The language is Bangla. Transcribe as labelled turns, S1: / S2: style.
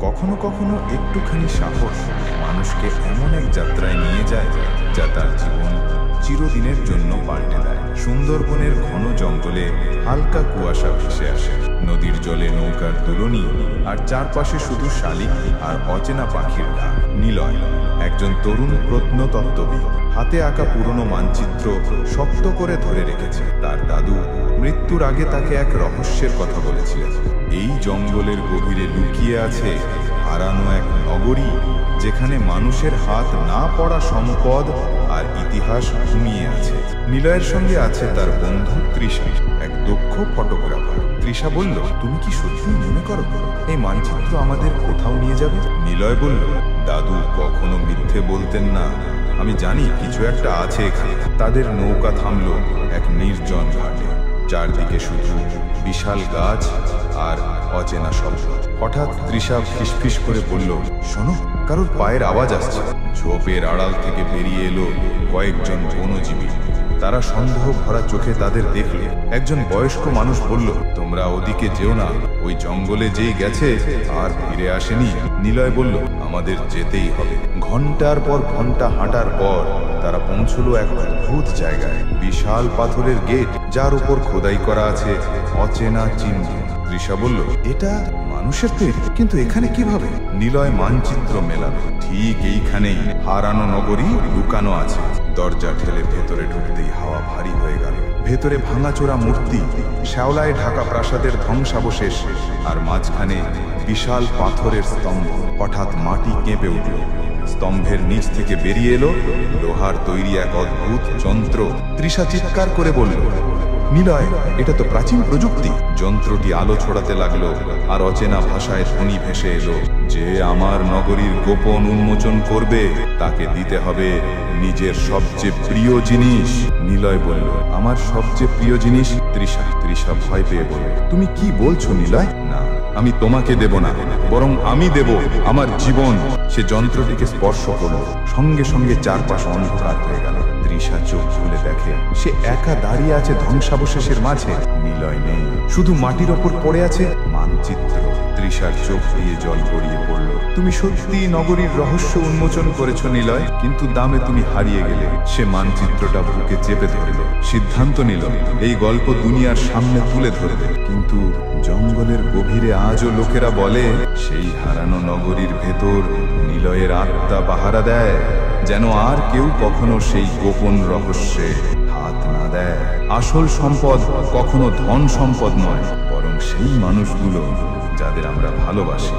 S1: কখনো কখনো একটুখানি সাহস মানুষকে এমন এক যাত্রায় নিয়ে যায় যা তার জীবন চিরদিনের জন্য পাল্টে দেয়। সুন্দরবনের ঘন জঙ্গলে হালকা কুয়াশা ভেসে আসে, নদীর জলে নৌকার দুলনি, আর চারপাশে শুধু শালিক আর অচেনা পাখির ডাক। নিলয় একজন তরুণ প্রত্নতত্ত্ববিদ, হাতে আঁকা পুরনো মানচিত্র শক্ত করে ধরে রেখেছে। তার দাদু মৃত্যুর আগে তাকে এক রহস্যের কথা বলেছিলেন। এই জঙ্গলের গভীরে লুকিয়ে আছে হারানো এক নগরী, যেখানে মানুষের হাত না পড়া সম্পদ আর ইতিহাস ঘুমিয়ে আছে। নিলয়ের সঙ্গে আছে তার বন্ধু তৃষা, এক দক্ষ ফটোগ্রাফার। তৃষা বলল, তুমি কি সত্যি মনে করো এই মানচিত্র আমাদের কোথাও নিয়ে যাবে? নিলয় বলল, দাদু কখনো মিথ্যে বলতেন না, আমি জানি কিছু একটা আছে এখানে। তাদের নৌকা থামল এক নির্জন ঘাটে, চারদিকে শুধু বিশাল গাছ আর অচেনা শব্দ। হঠাৎ তৃষা ফিসফিস করে বলল, শোনো, কারোর পায়ের আওয়াজ আসছে। ঝোপের আড়াল থেকে বেরিয়ে এলো কয়েকজন বনজীবী। তারা সন্দেহ ভরা চোখে তাদের দেখল। একজন বয়স্ক মানুষ বলল, তোমরা ওদিকে যেও না, ওই জঙ্গলে যেই গেছে আর ফিরে আসেনি। নিলয় বলল, আমাদের যেতেই হবে। ঘন্টার পর ঘন্টা হাঁটার পর তারা পৌঁছলো এক অদ্ভুত জায়গায়, বিশাল পাথরের গেট যার উপর খোদাই করা আছে অচেনা চিহ্ন। তৃষা বলল, এটা মানুষের তৈরি, কিন্তু এখানে কিভাবে? নিলয় মানচিত্র মেলালো, ঠিক এইখানেই হারানো নগরী লুকানো আছে। দরজা ঠেলে ভেতরে ঢুকতেই হাওয়া ভারী হয়ে গেল। ভেতরে ভাঙাচোরা মূর্তি, শ্যাওলায় ঢাকা প্রাসাদের ধ্বংসাবশেষ, আর মাঝখানে বিশাল পাথরের স্তম্ভ। হঠাৎ মাটি কেঁপে উঠল, স্তম্ভের নিচ থেকে বেরিয়ে এলো লোহার তৈরি এক অদ্ভুত যন্ত্র। তৃষা চিৎকার করে বলল, নিলয়, এটা তো প্রাচীন প্রযুক্তি। যন্ত্রটি আলো ছড়াতে লাগলো, আর অচেনা ভাষায় ধ্বনি ভেসে এলো, যে আমার নগরীর গোপন উন্মোচন করবে তাকে দিতে হবে নিজের সবচেয়ে প্রিয় জিনিস। নিলয় বলল, আমার সবচেয়ে প্রিয় জিনিস? তৃষা ভয় পেয়ে বলল, তুমি কি বলছো নিলয়? না, আমি তোমাকে দেব না, বরং আমি দেব আমার জীবন। সে যন্ত্রটিকে স্পর্শ করল, সঙ্গে সঙ্গে চারপাশ অন্ধকার হয়ে গেল। তৃষা চোখ খুলে দেখে সে একা দাঁড়িয়ে আছে ধ্বংসাবশেষের মাঝে। নিলয় নেই, শুধু মাটির ওপর পড়ে আছে মানচিত্র। তৃষার চোখ দিয়ে জল গড়িয়ে পড়ল। তুমি সত্যি নগরীর রহস্য উন্মোচন করেছো নিলয়, কিন্তু দামে তুমি হারিয়ে গেলে। সে মানচিত্রটা বুকে চেপে ধরল, সিদ্ধান্ত নিল এই গল্প দুনিয়ার সামনে তুলে ধরবে। কিন্তু জঙ্গলের গভীরে আজও লোকেরা বলে, সেই হারানো নগরীর ভেতর নিলয়ের আত্মা পাহারা দেয়, যেন আর কেউ কখনো সেই গোপন রহস্যে হাত না দেয়। আসল সম্পদ কখনো ধন সম্পদ নয়, বরং সেই মানুষগুলো যাদের আমরা ভালোবাসি।